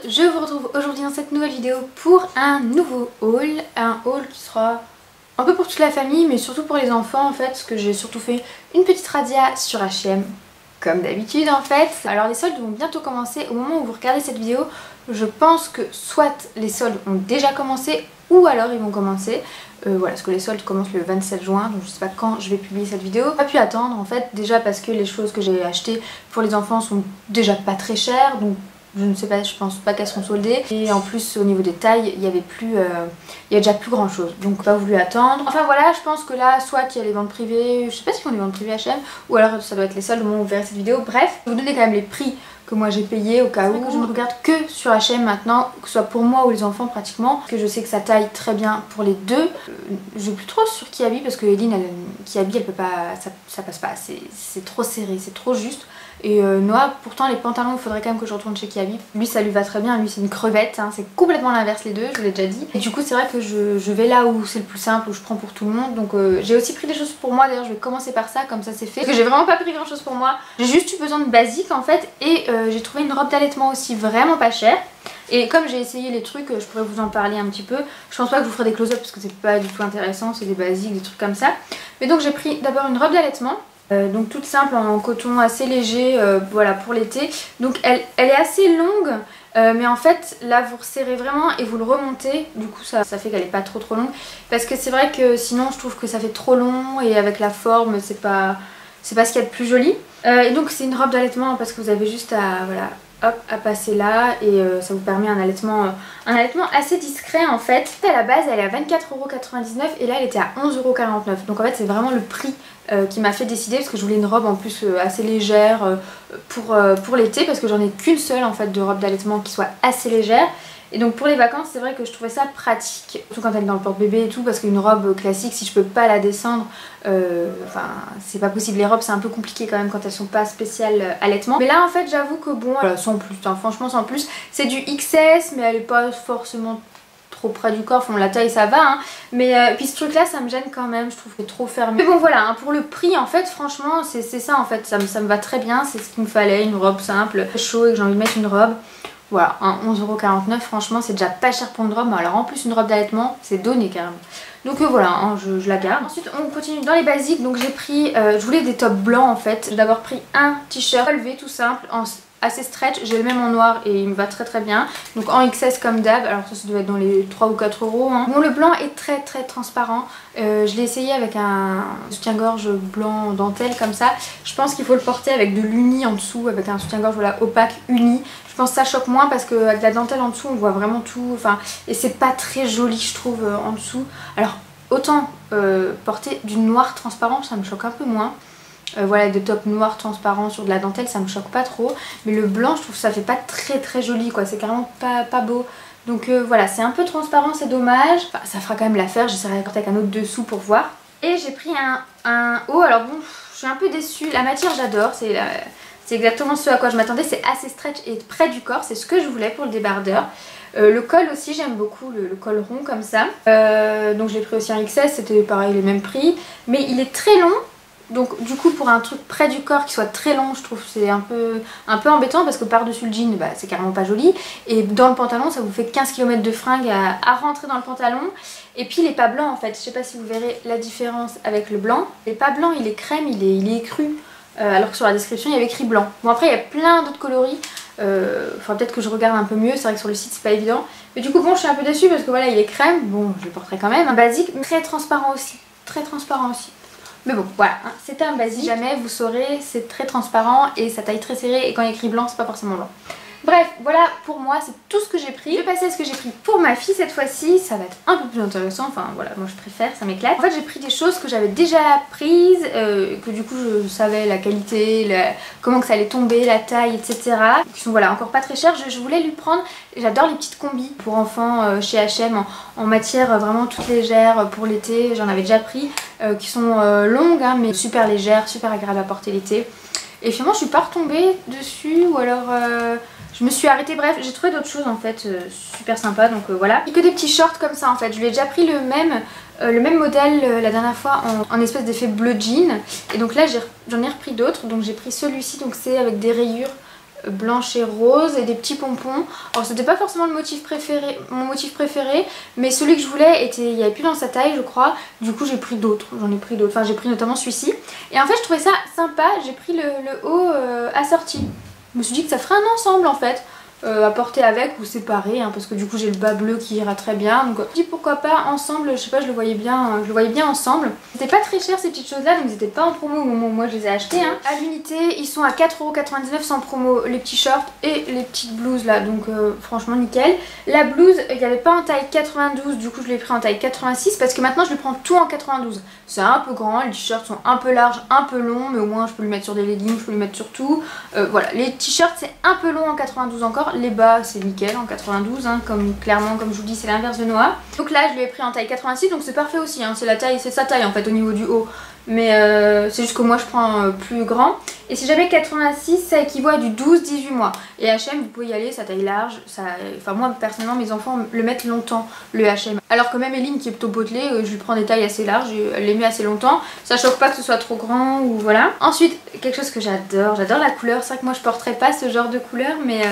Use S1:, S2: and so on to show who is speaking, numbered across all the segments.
S1: je vous retrouve aujourd'hui dans cette nouvelle vidéo pour un nouveau haul. Un haul qui sera un peu pour toute la famille mais surtout pour les enfants en fait, parce que j'ai surtout fait une petite radia sur H&M comme d'habitude en fait. Alors les soldes vont bientôt commencer. Au moment où vous regardez cette vidéo, je pense que soit les soldes ont déjà commencé ou alors ils vont commencer. Voilà, parce que les soldes commencent le 27 juin, donc je sais pas quand je vais publier cette vidéo. Pas pu attendre en fait, déjà parce que les choses que j'ai achetées pour les enfants sont déjà pas très chères, donc je ne sais pas, je pense pas qu'elles seront soldées. Et en plus au niveau des tailles, il y avait plus, il y a déjà plus grand chose, donc pas voulu attendre. Enfin voilà, je pense que là, soit il y a les ventes privées, je sais pas s'ils font des ventes privées H&M, ou alors ça doit être les soldes au moment où vous verrez cette vidéo. Bref, je vais vous donner quand même les prix que moi j'ai payé au cas où. Que je ne regarde que sur H&M maintenant, que ce soit pour moi ou les enfants pratiquement, parce que je sais que ça taille très bien pour les deux. Je vais plus trop sur Kiabi parce que Eline, Kiabi elle peut pas, ça passe pas, c'est trop serré, c'est trop juste. Et Noah, pourtant les pantalons il faudrait quand même que je retourne chez Kiabi. Lui ça lui va très bien, lui c'est une crevette, hein. C'est complètement l'inverse les deux, je vous l'ai déjà dit. Et du coup c'est vrai que je vais là où c'est le plus simple, où je prends pour tout le monde. Donc j'ai aussi pris des choses pour moi, d'ailleurs je vais commencer par ça, comme ça c'est fait. Parce que j'ai vraiment pas pris grand chose pour moi, j'ai juste eu besoin de basique en fait. Et j'ai trouvé une robe d'allaitement aussi vraiment pas chère. Et comme j'ai essayé les trucs, je pourrais vous en parler un petit peu. Je pense pas que je vous ferai des close-up parce que c'est pas du tout intéressant, c'est des basiques, des trucs comme ça. Mais donc j'ai pris d'abord une robe d'allaitement. Donc toute simple en coton assez léger, voilà pour l'été. Donc elle est assez longue, mais en fait là vous resserrez vraiment et vous le remontez. Du coup ça fait qu'elle est pas trop longue. Parce que c'est vrai que sinon je trouve que ça fait trop long et avec la forme c'est pas ce qu'il y a de plus joli. Et donc c'est une robe d'allaitement parce que vous avez juste à, voilà, hop, à passer là et ça vous permet un allaitement assez discret en fait. À la base elle est à 24,99€ et là elle était à 11,49€. Donc en fait c'est vraiment le prix qui m'a fait décider, parce que je voulais une robe en plus assez légère pour l'été, parce que j'en ai qu'une seule en fait de robe d'allaitement qui soit assez légère. Et donc pour les vacances c'est vrai que je trouvais ça pratique, surtout quand elle est dans le porte-bébé et tout, parce qu'une robe classique si je peux pas la descendre, enfin c'est pas possible, les robes c'est un peu compliqué quand même quand elles sont pas spéciales allaitement. Mais là en fait j'avoue que bon, sans plus, hein, franchement sans plus, c'est du XS mais elle est pas forcément trop près du corps, enfin la taille ça va hein. Mais puis ce truc là ça me gêne quand même, je trouve que c'est trop fermé. Mais bon voilà, hein, pour le prix en fait franchement c'est ça en fait, ça me va très bien, c'est ce qu'il me fallait, une robe simple, chaud et que j'ai envie de mettre une robe. Voilà, hein, 11,49€, franchement c'est déjà pas cher pour une robe, mais alors en plus une robe d'allaitement c'est donné carrément. Donc voilà, hein, je la garde. Ensuite on continue dans les basiques, donc j'ai pris, je voulais des tops blancs en fait. J'ai d'abord pris un t-shirt relevé tout simple, assez stretch, j'ai le même en noir et il me va très très bien. Donc en XS comme d'hab, alors ça doit être dans les 3 ou 4€. Hein. Bon le blanc est très très transparent, je l'ai essayé avec un soutien-gorge blanc dentelle comme ça. Je pense qu'il faut le porter avec de l'uni en dessous, avec un soutien-gorge voilà, opaque uni. Je pense que ça choque moins parce qu'avec la dentelle en dessous on voit vraiment tout, enfin, et c'est pas très joli je trouve en dessous. Alors autant porter du noir transparent ça me choque un peu moins. Voilà, des tops noirs transparents sur de la dentelle ça me choque pas trop, mais le blanc je trouve que ça fait pas très très joli quoi, c'est carrément pas beau. Donc voilà, c'est un peu transparent, c'est dommage, enfin, ça fera quand même l'affaire, j'essaierai de porter avec un autre dessous pour voir. Et j'ai pris un haut, alors bon je suis un peu déçue, la matière j'adore, c'est exactement ce à quoi je m'attendais, c'est assez stretch et près du corps, c'est ce que je voulais pour le débardeur. Le col aussi j'aime beaucoup, le col rond comme ça, donc j'ai pris aussi un XS, c'était pareil les mêmes prix, mais il est très long. Donc du coup pour un truc près du corps qui soit très long je trouve que c'est un peu embêtant parce que par dessus le jean bah, c'est carrément pas joli. Et dans le pantalon ça vous fait 15 km de fringues à rentrer dans le pantalon. Et puis il est pas blanc en fait, je sais pas si vous verrez la différence avec le blanc. Il est pas blanc, il est crème, il est écru, alors que sur la description il y avait écrit blanc. Bon après il y a plein d'autres coloris, faudra peut-être que je regarde un peu mieux, c'est vrai que sur le site c'est pas évident. Mais du coup bon je suis un peu déçue parce que voilà il est crème, bon je le porterai quand même. Un basique très transparent aussi, très transparent aussi. Mais bon, voilà, hein, c'était un basique. Si jamais vous saurez, c'est très transparent et ça taille très serré et quand il y a écrit blanc, c'est pas forcément blanc. Bref, voilà pour moi, c'est tout ce que j'ai pris. Je vais passer à ce que j'ai pris pour ma fille cette fois-ci. Ça va être un peu plus intéressant, enfin voilà, moi je préfère, ça m'éclate. En fait, j'ai pris des choses que j'avais déjà prises, que du coup je savais la qualité, comment que ça allait tomber, la taille, etc. Qui sont voilà, encore pas très chères. Je voulais lui prendre, j'adore les petites combis pour enfants chez H&M en matière vraiment toute légère pour l'été. J'en avais déjà pris, qui sont longues hein, mais super légères, super agréables à porter l'été. Et finalement je suis pas retombée dessus ou alors je me suis arrêtée, bref j'ai trouvé d'autres choses en fait super sympa donc voilà. Et que des petits shorts comme ça en fait, je lui ai déjà pris le même modèle la dernière fois en espèce d'effet bleu jean. Et donc là j'en ai repris d'autres, donc j'ai pris celui-ci, donc c'est avec des rayures blanche et rose et des petits pompons. Alors c'était pas forcément mon motif préféré, mais celui que je voulais il n'y avait plus dans sa taille je crois. Du coup j'ai pris d'autres, enfin j'ai pris notamment celui-ci. Et en fait je trouvais ça sympa, j'ai pris le haut assorti. Je me suis dit que ça ferait un ensemble en fait. À porter avec ou séparé hein, parce que du coup j'ai le bas bleu qui ira très bien, donc je dis pourquoi pas ensemble, je sais pas, je le voyais bien ensemble. C'était pas très cher ces petites choses là, donc ils étaient pas en promo au moment où moi je les ai achetés hein. À l'unité ils sont à 4,99€ sans promo, les petits shorts et les petites blouses là, donc franchement nickel. La blouse il n'y avait pas en taille 92, du coup je l'ai pris en taille 86 parce que maintenant je le prends tout en 92. C'est un peu grand, les t-shirts sont un peu larges, un peu longs, mais au moins je peux le mettre sur des leggings, je peux le mettre sur tout. Voilà, les t-shirts c'est un peu long en 92 encore. Les bas c'est nickel en 92 hein, clairement comme je vous dis c'est l'inverse de Noah. Donc là je lui ai pris en taille 86 donc c'est parfait aussi hein, c'est sa taille en fait au niveau du haut. Mais c'est juste que moi je prends plus grand. Et si j'avais 86 ça équivaut à du 12-18 mois. Et H&M vous pouvez y aller, sa taille large, enfin moi personnellement mes enfants le mettent longtemps le H&M. Alors que même Eline qui est plutôt potelée, je lui prends des tailles assez larges, elle les met assez longtemps. Ça choque pas que ce soit trop grand ou voilà. Ensuite quelque chose que j'adore la couleur. C'est vrai que moi je porterais pas ce genre de couleur mais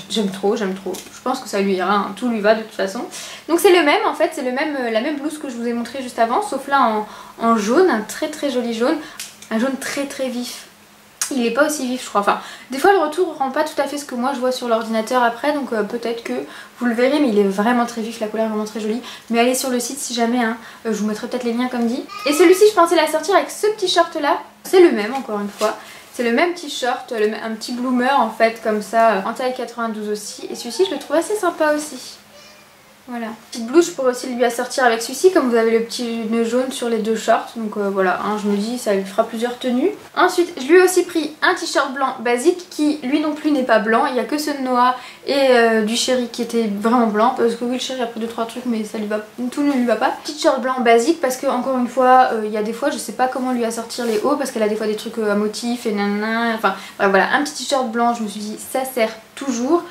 S1: j'aime trop. Je pense que ça lui ira, hein. Tout lui va de toute façon. Donc c'est le même en fait, c'est la même blouse que je vous ai montré juste avant, sauf là en jaune, un très joli jaune. Un jaune très vif. Il est pas aussi vif je crois, enfin des fois le retour rend pas tout à fait ce que moi je vois sur l'ordinateur après, donc peut-être que vous le verrez, mais il est vraiment très vif, la couleur est vraiment très jolie. Mais allez sur le site si jamais hein. Je vous mettrai peut-être les liens comme dit. Et celui-ci je pensais la sortir avec ce petit short là, c'est le même encore une fois. C'est le même t-shirt, un petit bloomer en fait comme ça, en taille 92 aussi. Et celui-ci je le trouve assez sympa aussi. Voilà. Petite blouse, je pourrais aussi lui assortir avec celui-ci, comme vous avez le petit nœud jaune sur les deux shorts. Donc voilà, hein, je me dis ça lui fera plusieurs tenues. Ensuite, je lui ai aussi pris un t-shirt blanc basique qui lui non plus n'est pas blanc. Il n'y a que ceux de Noah et du chéri qui était vraiment blanc. Parce que oui, le chéri a pris 2-3 trucs mais ça lui va, tout ne lui va pas. T-shirt blanc basique parce que encore une fois, il y a des fois je sais pas comment lui assortir les hauts parce qu'elle a des fois des trucs à motifs et nanana. Enfin voilà, un petit t-shirt blanc, je me suis dit ça sert toujours.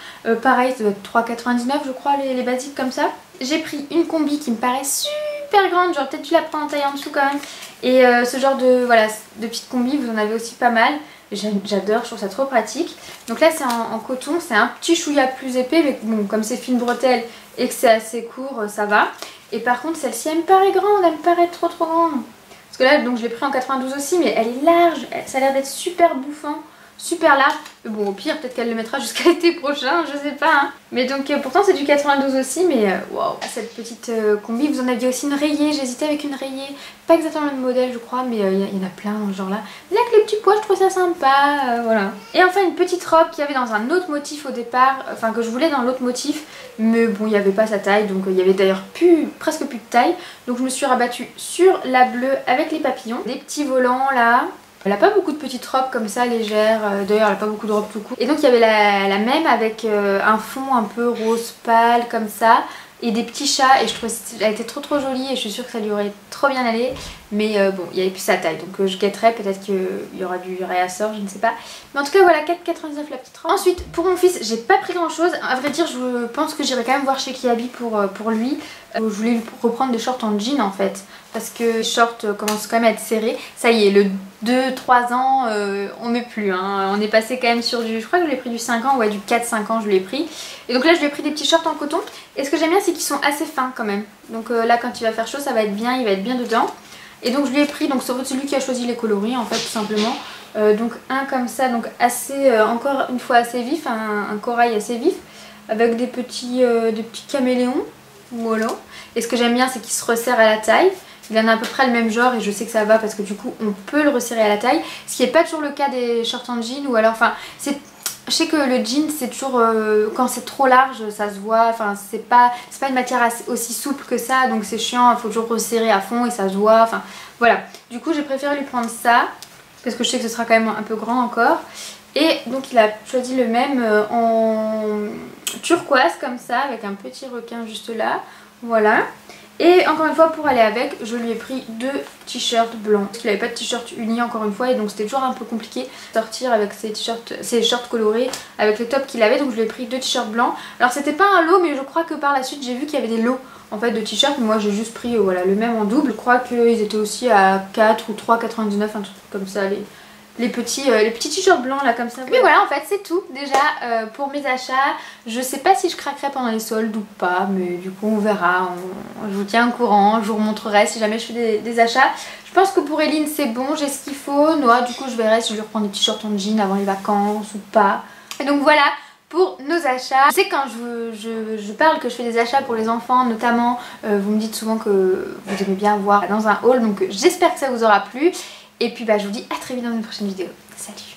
S1: Pareil, ça doit être 3,99 je crois les basiques comme ça. J'ai pris une combi qui me paraît super grande, j'aurais peut-être dû la prendre en taille en dessous quand même. Et ce genre de petite combi, vous en avez aussi pas mal. J'adore, je trouve ça trop pratique. Donc là c'est en coton, c'est un petit chouïa plus épais, mais bon comme c'est fine bretelle et que c'est assez court, ça va. Et par contre celle-ci elle me paraît grande, elle me paraît trop grande. Parce que là donc je l'ai pris en 92 aussi, mais elle est large, ça a l'air d'être super bouffant. Super large, bon au pire peut-être qu'elle le mettra jusqu'à l'été prochain, je sais pas hein. Mais donc pourtant c'est du 92 aussi, mais waouh. Cette petite combi, vous en aviez aussi une rayée, j'hésitais avec une rayée, pas exactement le même modèle je crois, mais il y en a plein dans ce genre là. Là avec les petits pois je trouve ça sympa, voilà. Et enfin une petite robe qu'il y avait dans un autre motif au départ, enfin que je voulais dans l'autre motif, mais bon il n'y avait pas sa taille, donc il y avait d'ailleurs presque plus de taille. Donc je me suis rabattue sur la bleue avec les papillons, des petits volants là. Elle a pas beaucoup de petites robes comme ça légères, d'ailleurs elle a pas beaucoup de robes tout court. Et donc il y avait la même avec un fond un peu rose pâle comme ça et des petits chats, et je trouvais qu'elle était trop jolie et je suis sûre que ça lui aurait trop bien allé. Mais bon, il n'y avait plus sa taille, donc je guetterai, peut-être qu'il y aura du réassort, je ne sais pas. Mais en tout cas voilà, 4,99 la petite robe. Ensuite pour mon fils j'ai pas pris grand chose, à vrai dire je pense que j'irai quand même voir chez Kiabi pour lui. Je voulais lui reprendre des shorts en jean en fait, parce que les shorts commencent quand même à être serrés. Ça y est, le 2-3 ans on met plus hein. On est passé quand même sur du, je crois que je l'ai pris du 5 ans, ouais du 4-5 ans je l'ai pris. Et donc là je lui ai pris des petits shorts en coton, et ce que j'aime bien c'est qu'ils sont assez fins quand même. Donc là quand il va faire chaud ça va être bien, il va être bien dedans. Et donc je lui ai pris, donc c'est celui qui a choisi les coloris en fait tout simplement. Donc un comme ça, donc assez, encore une fois assez vif, un corail assez vif, avec des petits caméléons. Voilà. Et ce que j'aime bien c'est qu'il se resserre à la taille. Il en a à peu près le même genre et je sais que ça va parce que du coup on peut le resserrer à la taille. Ce qui n'est pas toujours le cas des shorts en jean, ou alors enfin c'est... Je sais que le jean c'est toujours, quand c'est trop large ça se voit, enfin c'est pas une matière aussi souple que ça, donc c'est chiant, il faut toujours resserrer à fond et ça se voit, enfin voilà. Du coup j'ai préféré lui prendre ça, parce que je sais que ce sera quand même un peu grand encore. Et donc il a choisi le même en turquoise comme ça, avec un petit requin juste là, voilà. Et encore une fois pour aller avec, je lui ai pris 2 t-shirts blancs. Parce qu'il n'avait pas de t-shirt uni encore une fois, et donc c'était toujours un peu compliqué de sortir avec ses shorts colorés avec le top qu'il avait. Donc je lui ai pris 2 t-shirts blancs. Alors c'était pas un lot, mais je crois que par la suite j'ai vu qu'il y avait des lots en fait de t-shirts. Moi j'ai juste pris voilà, le même en double. Je crois qu'ils étaient aussi à 4 ou 3,99, un truc comme ça les petits t-shirts blancs là comme ça. Mais voilà, en fait c'est tout déjà pour mes achats. Je sais pas si je craquerai pendant les soldes ou pas, mais du coup on verra. Je vous tiens au courant, je vous remontrerai si jamais je fais des achats. Je pense que pour Eline c'est bon, j'ai ce qu'il faut. Noah du coup je verrai si je lui reprends des t-shirts en jean avant les vacances ou pas. Et donc voilà pour nos achats. Je sais que quand je parle que je fais des achats pour les enfants notamment, vous me dites souvent que vous aimez bien voir dans un haul, donc j'espère que ça vous aura plu. Et puis bah je vous dis à très vite dans une prochaine vidéo. Salut!